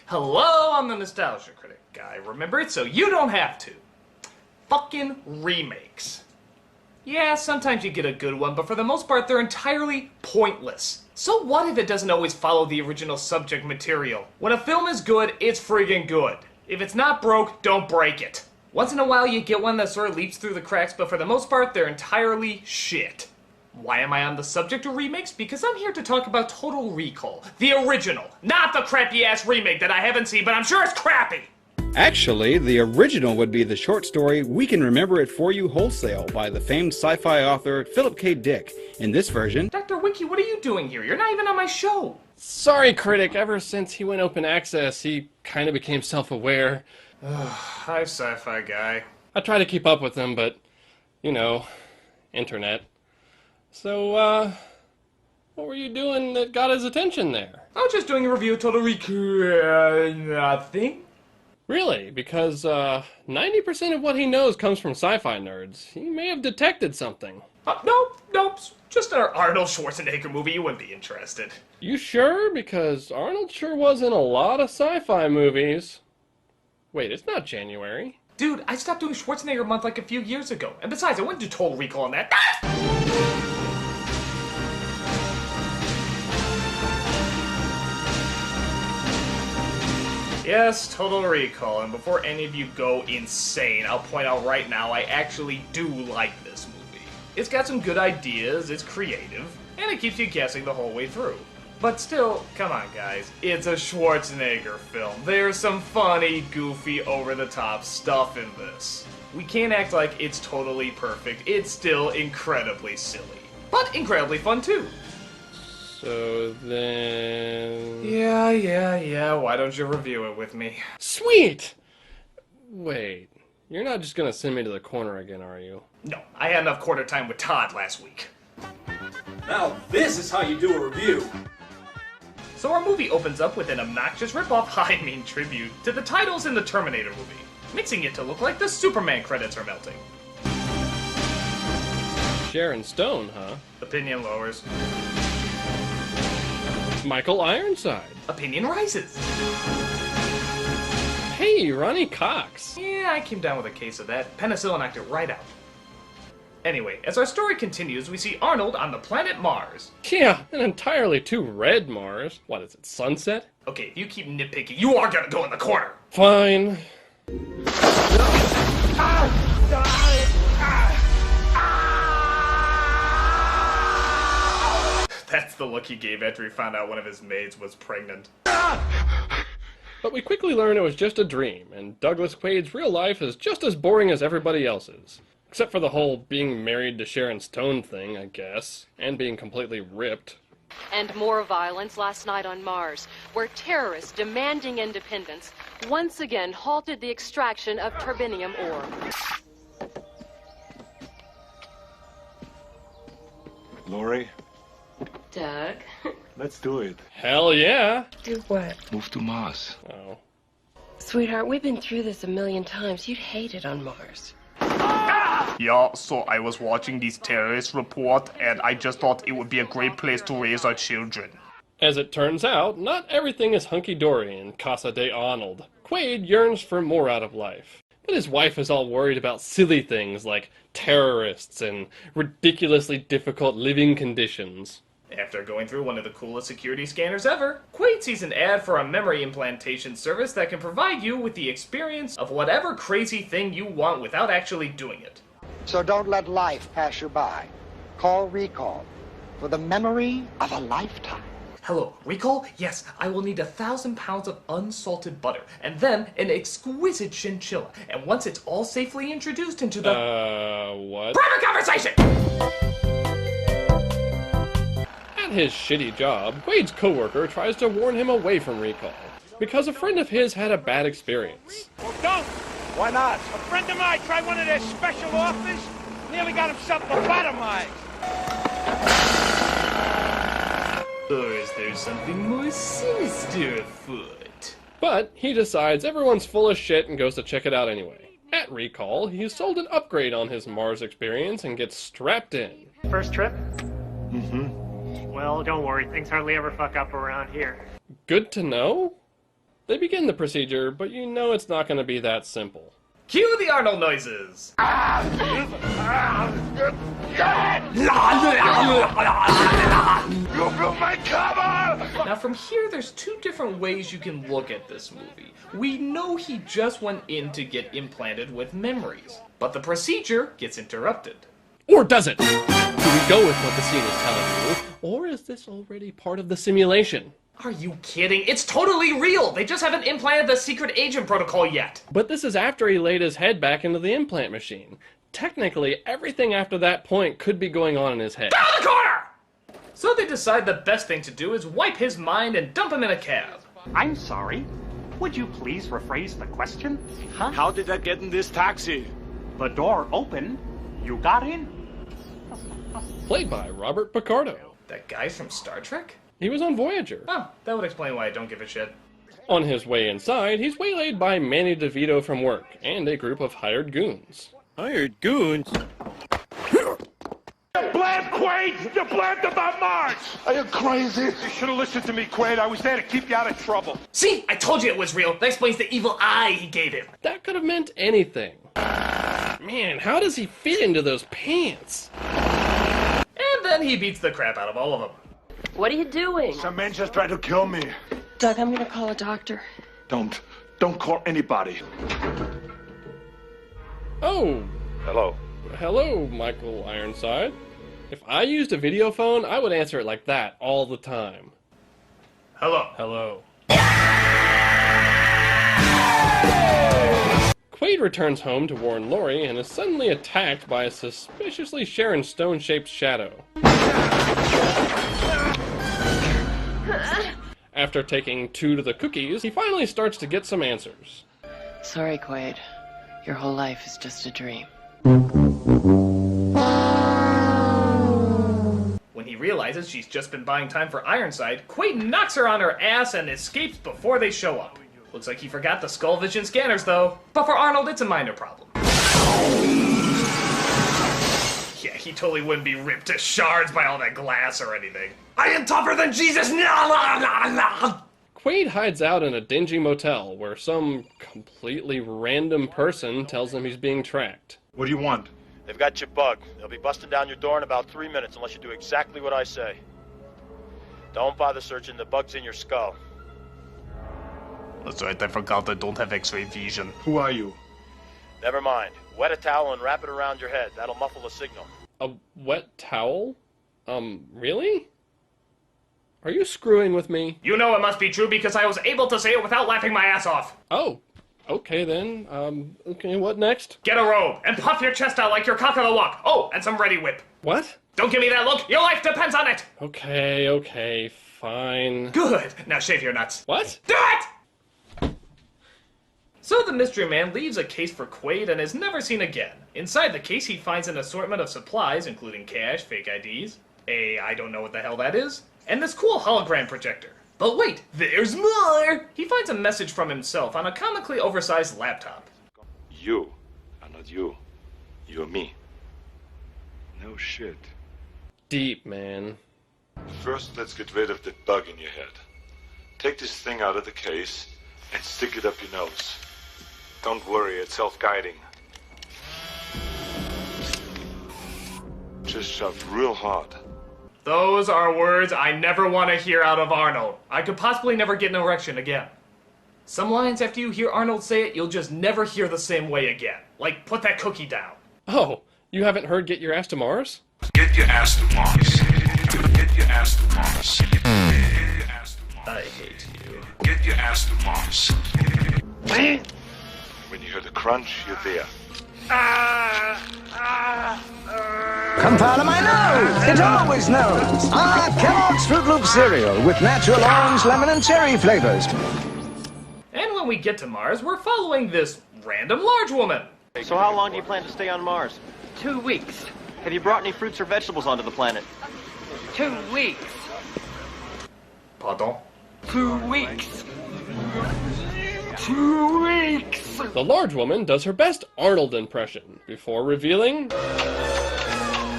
Hello, I'm the Nostalgia Critic guy. Remember it so you don't have to. Fucking remakes. Yeah, sometimes you get a good one, but for the most part, they're entirely pointless. So what if it doesn't always follow the original subject material? When a film is good, it's friggin' good. If it's not broke, don't break it. Once in a while, you get one that sort of leaps through the cracks, but for the most part, they're entirely shit. Why am I on the subject of remakes? Because I'm here to talk about Total Recall. The original. Not the crappy-ass remake that I haven't seen, but I'm sure it's crappy! Actually, the original would be the short story We Can Remember It For You Wholesale by the famed sci-fi author Philip K. Dick. In this version... Dr. Winky, what are you doing here? You're not even on my show! Sorry, Critic. Ever since he went open access, he kind of became self-aware. Hi, sci-fi guy. I try to keep up with him, but, you know, internet. So, what were you doing that got his attention there? I was just doing a review of Total Recall. Nothing? Really? Because, 90% of what he knows comes from sci-fi nerds. He may have detected something. Nope. Just an Arnold Schwarzenegger movie. You wouldn't be interested. You sure? Because Arnold sure was in a lot of sci-fi movies. Wait, it's not January. Dude, I stopped doing Schwarzenegger month like a few years ago. And besides, I wouldn't do Total Recall on that. Yes, Total Recall, and before any of you go insane, I'll point out right now I actually do like this movie. It's got some good ideas, it's creative, and it keeps you guessing the whole way through. But still, come on guys, it's a Schwarzenegger film. There's some funny, goofy, over-the-top stuff in this. We can't act like it's totally perfect, it's still incredibly silly. But incredibly fun too. So then... Yeah, why don't you review it with me? Sweet! Wait, you're not just gonna send me to the corner again, are you? No, I had enough quarter time with Todd last week. Now this is how you do a review. So our movie opens up with an obnoxious ripoff, tribute to the titles in the Terminator movie, mixing it to look like the Superman credits are melting. Sharon Stone, huh? Opinion lowers. Michael Ironside. Opinion rises. Hey, Ronnie Cox. Yeah, I came down with a case of that. Penicillin knocked it right out. Anyway, as our story continues, we see Arnold on the planet Mars. Yeah, an entirely too red Mars. What is it, sunset? Okay, if you keep nitpicking, you are gonna go in the corner. Fine. That's the look he gave after he found out one of his maids was pregnant. But we quickly learn it was just a dream, and Douglas Quaid's real life is just as boring as everybody else's. Except for the whole being married to Sharon Stone thing, I guess, and being completely ripped. And more violence last night on Mars, where terrorists demanding independence once again halted the extraction of turbinium ore. Lori, Doug? let's do it. Hell yeah! Do what? Move to Mars. Oh. Sweetheart, we've been through this a million times. You'd hate it on Mars. Yeah, so I was watching this terrorist report, and I just thought it would be a great place to raise our children. As it turns out, not everything is hunky-dory in Casa de Arnold. Quaid yearns for more out of life. But his wife is all worried about silly things like terrorists and ridiculously difficult living conditions. After going through one of the coolest security scanners ever, Quaid sees an ad for a memory implantation service that can provide you with the experience of whatever crazy thing you want without actually doing it. So don't let life pass you by. Call Recall for the memory of a lifetime. Hello, Recall? Yes, I will need 1,000 pounds of unsalted butter, and then an exquisite chinchilla. And once it's all safely introduced into the... What? Private conversation! At his shitty job, Quaid's coworker tries to warn him away from Recall, because a friend of his had a bad experience. Well, don't! Why not? A friend of mine tried one of their special offers, nearly got himself lobotomized. Or is there something more sinister afoot? But he decides everyone's full of shit and goes to check it out anyway. At Recall, he's sold an upgrade on his Mars experience and gets strapped in. First trip? Mm-hmm. Well, don't worry, things hardly ever fuck up around here. Good to know? They begin the procedure, but you know it's not going to be that simple. Cue the Arnold noises! You broke my cover! Now from here, there's two different ways you can look at this movie. We know he just went in to get implanted with memories, but the procedure gets interrupted. Or does it? Do we go with what the scene is telling you, or is this already part of the simulation? Are you kidding? It's totally real! They just haven't implanted the secret agent protocol yet! But this is after he laid his head back into the implant machine. Technically, everything after that point could be going on in his head. Down the corner! So they decide the best thing to do is wipe his mind and dump him in a cab. I'm sorry. Would you please rephrase the question? Huh? How did I get in this taxi? The door opened. You got in. Played by Robert Picardo. That guy from Star Trek? He was on Voyager. Oh, that would explain why I don't give a shit. On his way inside, he's waylaid by Manny DeVito from work and a group of hired goons. Hired goons? You blamed Quaid! You blamed about Mars! Are you crazy? You should have listened to me, Quaid. I was there to keep you out of trouble. See? I told you it was real. That explains the evil eye he gave him. That could have meant anything. Man, how does he fit into those pants? And then he beats the crap out of all of them. What are you doing? Some man just tried to kill me. Doug, I'm gonna call a doctor. Don't call anybody. Oh. Hello. Hello, Michael Ironside. If I used a video phone, I would answer it like that all the time. Hello. Hello. Quaid returns home to warn Lori and is suddenly attacked by a suspiciously Sharon Stone-shaped shadow. After taking 2 to the cookies, he finally starts to get some answers. Sorry, Quaid. Your whole life is just a dream. When he realizes she's just been buying time for Ironside, Quaid knocks her on her ass and escapes before they show up. Looks like he forgot the Skull Vision scanners, though. But for Arnold, it's a minor problem. Yeah, he totally wouldn't be ripped to shards by all that glass or anything. I am tougher than Jesus! Quaid hides out in a dingy motel where some completely random person tells him he's being tracked. What do you want? They've got your bug. They'll be busting down your door in about 3 minutes unless you do exactly what I say. Don't bother searching. The bug's in your skull. That's right, I forgot I don't have X-ray vision. Who are you? Never mind. Wet a towel and wrap it around your head. That'll muffle the signal. A wet towel? Really? Are you screwing with me? You know it must be true because I was able to say it without laughing my ass off. Oh, okay then. Okay, what next? Get a robe and puff your chest out like your cock of the walk. Oh, and some ready whip. What? Don't give me that look. Your life depends on it. Okay, fine. Good. Now shave your nuts. What? Do it! So the mystery man leaves a case for Quaid and is never seen again. Inside the case, he finds an assortment of supplies, including cash, fake IDs, I don't know what the hell that is, and this cool hologram projector. But wait, there's more! He finds a message from himself on a comically oversized laptop. You are not you. You're me. No shit. Deep, man. First, let's get rid of that bug in your head. Take this thing out of the case and stick it up your nose. Don't worry, it's self-guiding. Just shove real hard. Those are words I never want to hear out of Arnold. I could possibly never get an erection again. Some lines after you hear Arnold say it, you'll just never hear the same way again. Like, put that cookie down. Oh, you haven't heard Get Your Ass to Mars? Get your ass to Mars. Get your ass to Mars. Get your ass to Mars. I hate you. Get your ass to Mars. When you hear the crunch, you're there. Come follow my nose. It always knows. Kellogg's Fruit Loop cereal with natural orange, lemon, and cherry flavors. And when we get to Mars, we're following this random large woman. So how long do you plan to stay on Mars? 2 weeks. Have you brought any fruits or vegetables onto the planet? 2 weeks. Pardon? 2 weeks. 2 weeks. The large woman does her best Arnold impression before revealing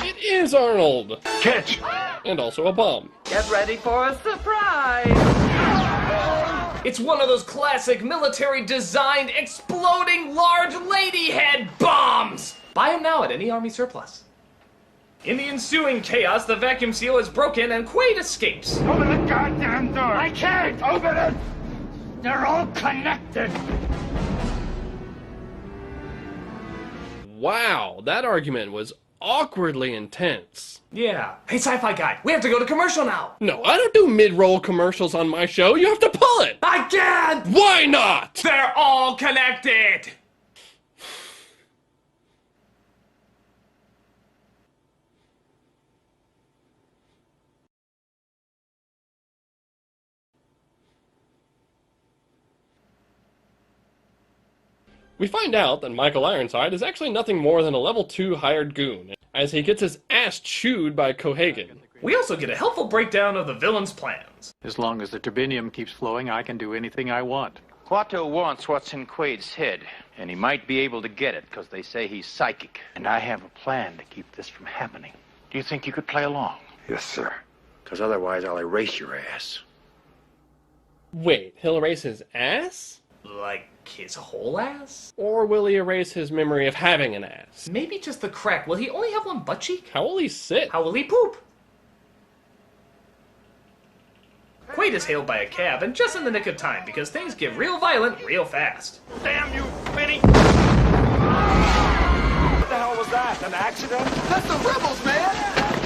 it is Arnold. Catch! And also a bomb. Get ready for a surprise. It's one of those classic military-designed exploding large lady head bombs! Buy them now at any army surplus. In the ensuing chaos, the vacuum seal is broken and Quaid escapes. Open the goddamn door! I can't! Open it! They're all connected! Wow, that argument was awkwardly intense. Yeah. Hey, sci-fi guy, we have to go to commercial now! No, I don't do mid-roll commercials on my show. You have to pull it! I can't! Why not? They're all connected! We find out that Michael Ironside is actually nothing more than a level 2 hired goon, as he gets his ass chewed by Cohagen. We also get a helpful breakdown of the villain's plans. As long as the turbinium keeps flowing, I can do anything I want. Quato wants what's in Quaid's head, and he might be able to get it, because they say he's psychic. And I have a plan to keep this from happening. Do you think you could play along? Yes, sir. Because otherwise I'll erase your ass. Wait, he'll erase his ass? Like his whole ass? Or will he erase his memory of having an ass? Maybe just the crack. Will he only have one butt cheek? How will he sit? How will he poop? Quaid is hailed by a cab, and just in the nick of time, because things get real violent real fast. Damn you, Vinny! What the hell was that? An accident? That's the rebels, man!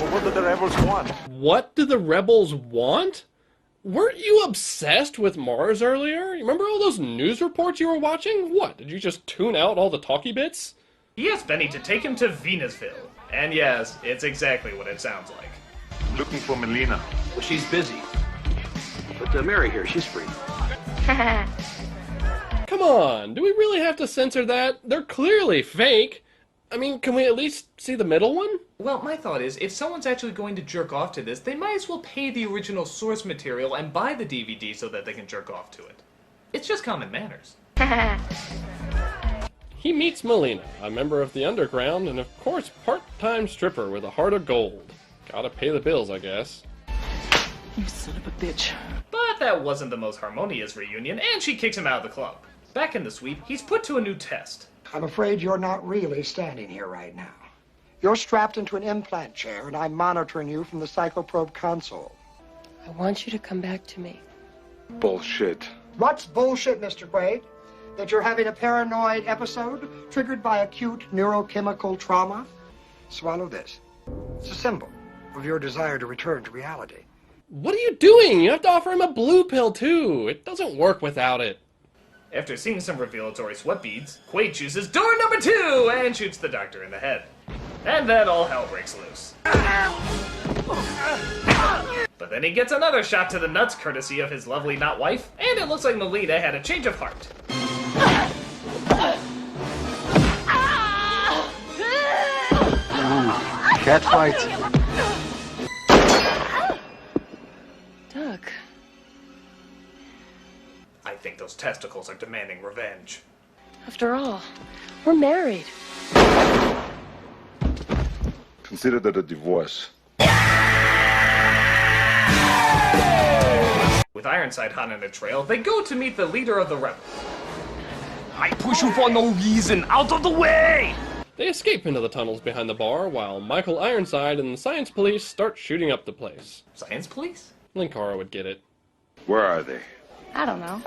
Well, what do the rebels want? What do the rebels want? Weren't you obsessed with Mars earlier? Remember all those news reports you were watching? What, did you just tune out all the talky bits? He asks Benny to take him to Venusville. And yes, it's exactly what it sounds like. Looking for Melina. Well, she's busy. But Mary here, she's free. Come on, do we really have to censor that? They're clearly fake. I mean, can we at least see the middle one? Well, my thought is, if someone's actually going to jerk off to this, they might as well pay the original source material and buy the DVD so that they can jerk off to it. It's just common manners. He meets Melina, a member of the underground, and of course part-time stripper with a heart of gold. Gotta pay the bills, I guess. You son of a bitch. But that wasn't the most harmonious reunion, and she kicks him out of the club. Back in the suite, he's put to a new test. I'm afraid you're not really standing here right now. You're strapped into an implant chair, and I'm monitoring you from the psychoprobe console. I want you to come back to me. Bullshit. What's bullshit, Mr. Quaid? That you're having a paranoid episode triggered by acute neurochemical trauma? Swallow this. It's a symbol of your desire to return to reality. What are you doing? You have to offer him a blue pill, too. It doesn't work without it. After seeing some revelatory sweat beads, Quaid chooses door number 2 and shoots the doctor in the head. And then all hell breaks loose. But then he gets another shot to the nuts courtesy of his lovely not wife, and it looks like Melina had a change of heart. Cat fight. Doug. I think those testicles are demanding revenge. After all, we're married. Consider that a divorce. With Ironside hot on a trail, they go to meet the leader of the rebels. I push you for no reason! Out of the way! They escape into the tunnels behind the bar, while Michael Ironside and the science police start shooting up the place. Science police? Linkara would get it. Where are they? I don't know.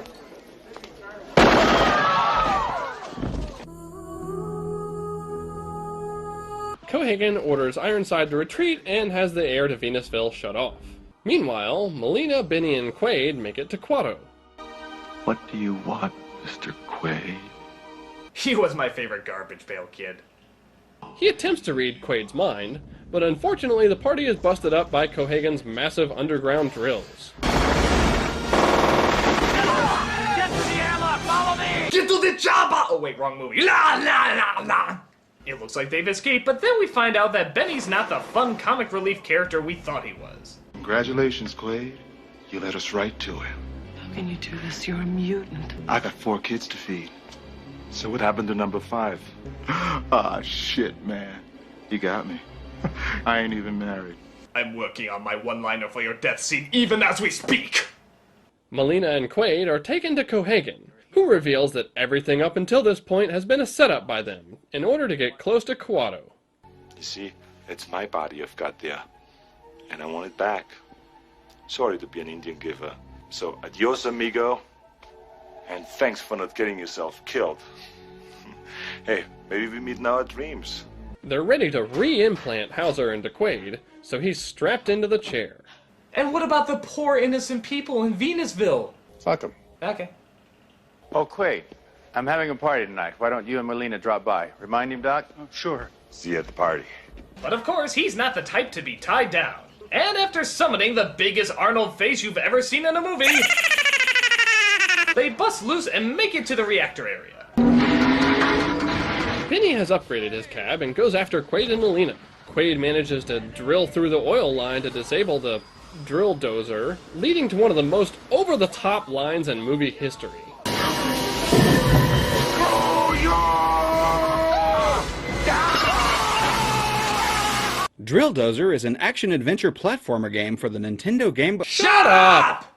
Cohagen orders Ironside to retreat and has the air to Venusville shut off. Meanwhile, Melina, Benny, and Quaid make it to Quato. What do you want, Mr. Quaid? He was my favorite garbage pail kid. He attempts to read Quaid's mind, but unfortunately the party is busted up by Cohagen's massive underground drills. Get to the airlock! Follow me! Get to the chopper! Oh wait, wrong movie. La la la la! It looks like they've escaped, but then we find out that Benny's not the fun comic relief character we thought he was. Congratulations, Quaid. You led us right to him. How can you do this? You're a mutant. I got 4 kids to feed. So what happened to number 5? Ah, shit, man. You got me. I ain't even married. I'm working on my one-liner for your death scene even as we speak. Melina and Quaid are taken to Cohagen, who reveals that everything up until this point has been a setup by them, in order to get close to Quado. You see, it's my body you've got there, and I want it back. Sorry to be an Indian giver. So, adios, amigo, and thanks for not getting yourself killed. Hey, maybe we meet in our dreams. They're ready to re-implant Hauser into Quaid, so he's strapped into the chair. And what about the poor innocent people in Venusville? Fuck them. Okay. Oh, Quaid, I'm having a party tonight. Why don't you and Melina drop by? Remind him, Doc? Oh, sure. See you at the party. But of course, he's not the type to be tied down. And after summoning the biggest Arnold face you've ever seen in a movie, they bust loose and make it to the reactor area. Vinny has upgraded his cab and goes after Quaid and Melina. Quaid manages to drill through the oil line to disable the drill dozer, leading to one of the most over-the-top lines in movie history. Drill Dozer is an action-adventure platformer game for the Nintendo Game Boy. Shut up!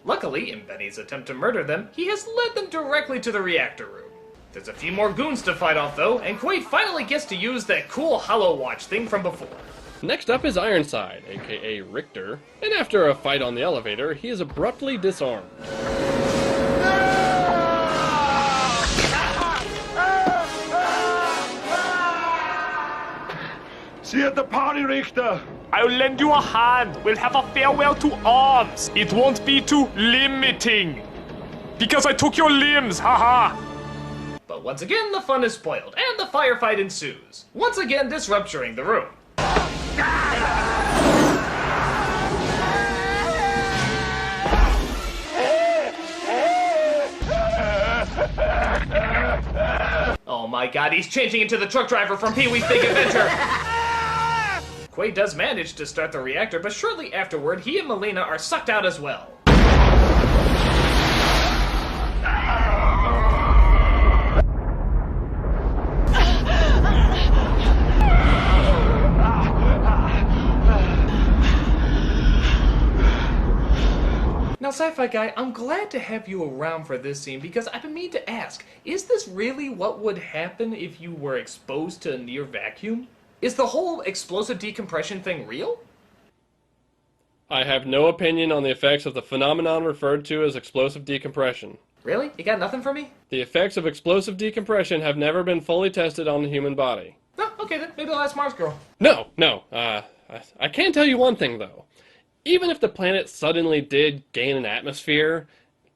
Luckily, in Benny's attempt to murder them, he has led them directly to the reactor room. There's a few more goons to fight off though, and Quaid finally gets to use that cool Hollow Watch thing from before. Next up is Ironside, aka Richter, and after a fight on the elevator, he is abruptly disarmed. See you at the party, Richter. I'll lend you a hand. We'll have a farewell to arms. It won't be too limiting. Because I took your limbs, haha. But once again, the fun is spoiled, and the firefight ensues, once again disrupturing the room. Oh my god, he's changing into the truck driver from Pee-wee's Big Adventure! Quaid does manage to start the reactor, but shortly afterward, he and Melina are sucked out as well. Now, Sci-Fi Guy, I'm glad to have you around for this scene because I've been meaning to ask, is this really what would happen if you were exposed to a near vacuum? Is the whole explosive decompression thing real? I have no opinion on the effects of the phenomenon referred to as explosive decompression. Really? You got nothing for me? The effects of explosive decompression have never been fully tested on the human body. Oh, okay then. Maybe I'll ask Mars Girl. No. I can tell you one thing, though. Even if the planet suddenly did gain an atmosphere,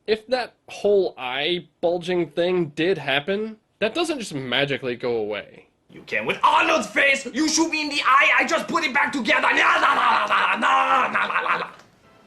if that whole eye bulging thing did happen, that doesn't just magically go away. You can with Arnold's face! You shoot me in the eye, I just put it back together!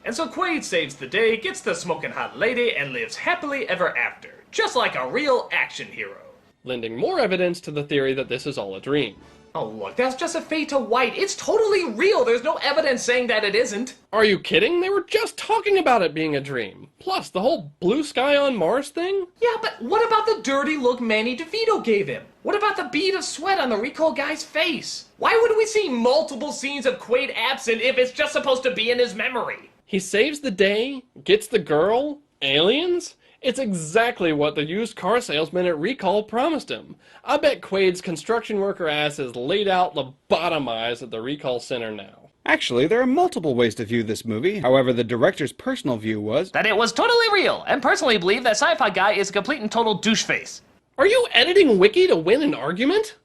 And so Quaid saves the day, gets the smoking hot lady, and lives happily ever after. Just like a real action hero. Lending more evidence to the theory that this is all a dream. Oh look, that's just a fade to white. It's totally real. There's no evidence saying that it isn't. Are you kidding? They were just talking about it being a dream. Plus, the whole blue sky on Mars thing? Yeah, but what about the dirty look Manny DeVito gave him? What about the bead of sweat on the recall guy's face? Why would we see multiple scenes of Quaid absent if it's just supposed to be in his memory? He saves the day, gets the girl, aliens? It's exactly what the used car salesman at Recall promised him. I bet Quaid's construction worker ass is laid out lobotomized at the Recall Center now. Actually, there are multiple ways to view this movie. However, the director's personal view was that it was totally real, and personally believe that Sci-Fi Guy is a complete and total douche face. Are you editing Wiki to win an argument?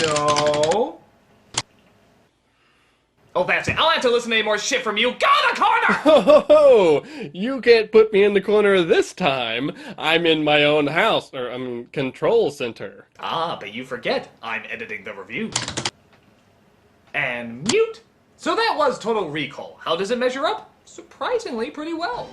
No. Oh, that's it. I'll have to listen to any more shit from you. Go to the corner! Oh, you can't put me in the corner this time. I'm in my own house, control center. Ah, but you forget. I'm editing the review. And mute. So that was Total Recall. How does it measure up? Surprisingly pretty well.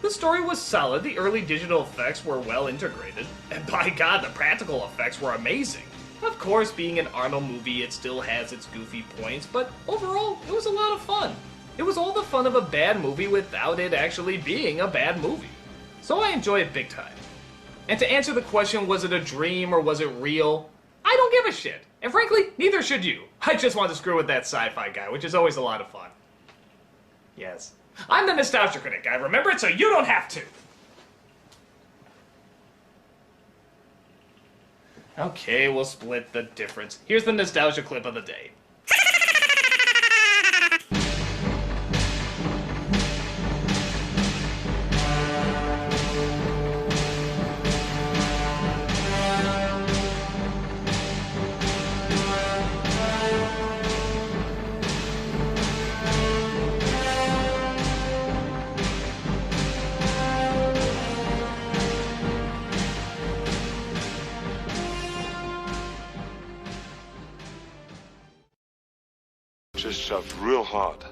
The story was solid, the early digital effects were well integrated, and by God, the practical effects were amazing. Of course, being an Arnold movie, it still has its goofy points, but overall, it was a lot of fun. It was all the fun of a bad movie without it actually being a bad movie. So I enjoy it big time. And to answer the question, was it a dream or was it real? I don't give a shit. And frankly, neither should you. I just want to screw with that Sci-Fi Guy, which is always a lot of fun. Yes. I'm the Nostalgia Critic guy. Remember it so you don't have to. Okay, we'll split the difference. Here's the nostalgia clip of the day. Just shoved real hard.